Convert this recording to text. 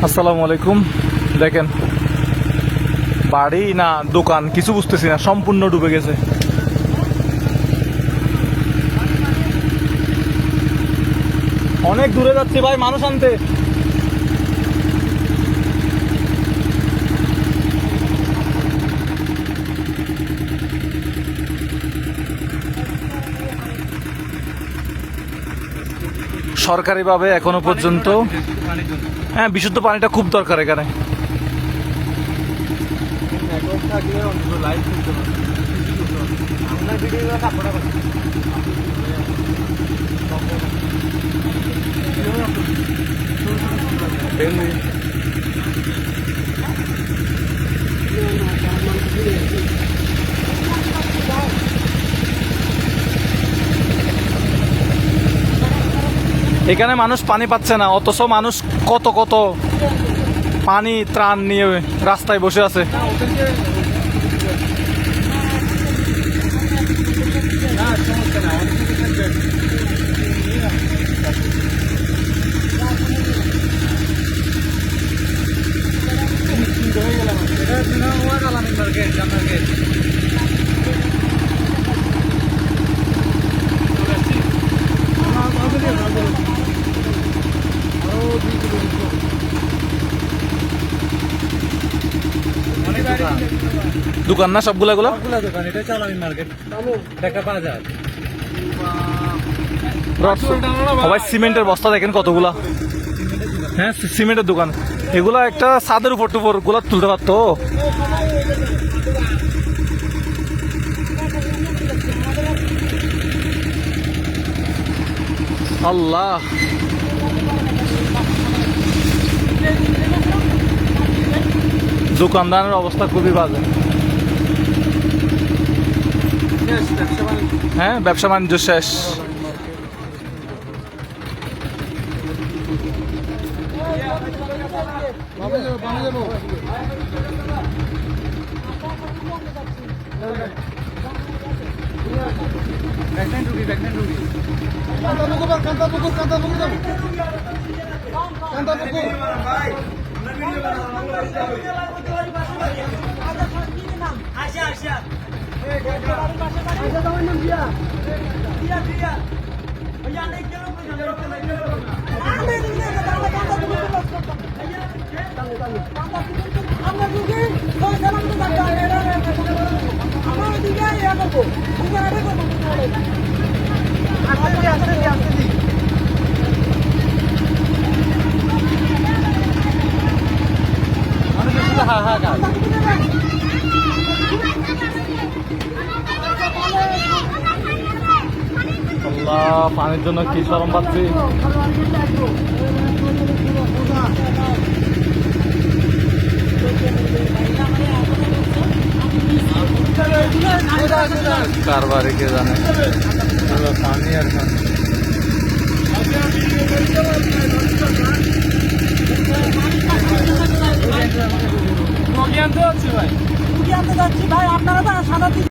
আসসালামু আলাইকুম। দেখেন বাড়ি না দোকান কিছু বুঝতেছি না, সম্পূর্ণ ডুবে গেছে। অনেক দূরে যাচ্ছে ভাই মানুষ আনতে। সরকারিভাবে এখনো পর্যন্ত হ্যাঁ বিশুদ্ধ পানিটা খুব দরকার এখানে। এখানে মানুষ পানি পাচ্ছে না, অথচ মানুষ কত কত পানি ত্রাণ নিয়ে রাস্তায় বসে আছে। দোকান না সবগুলা গুলো দোকান, এটা চালামি মার্কেট, একটা বাজার। সবাই সিমেন্টের বস্তা দেখেন কতগুলা। হ্যাঁ সিমেন্টের দোকান, এগুলা একটা ছাদের উপর টুপর গুলা তুলতে পারতো। আল্লাহ, দোকানদারের অবস্থা খুবই বাজে। হ্যাঁ ব্যবসা বাণিজ্য শেষ। আল্লাহ, পানির জন্য কি শরম পাচ্ছি। কারবারে কে জানে, পানি আর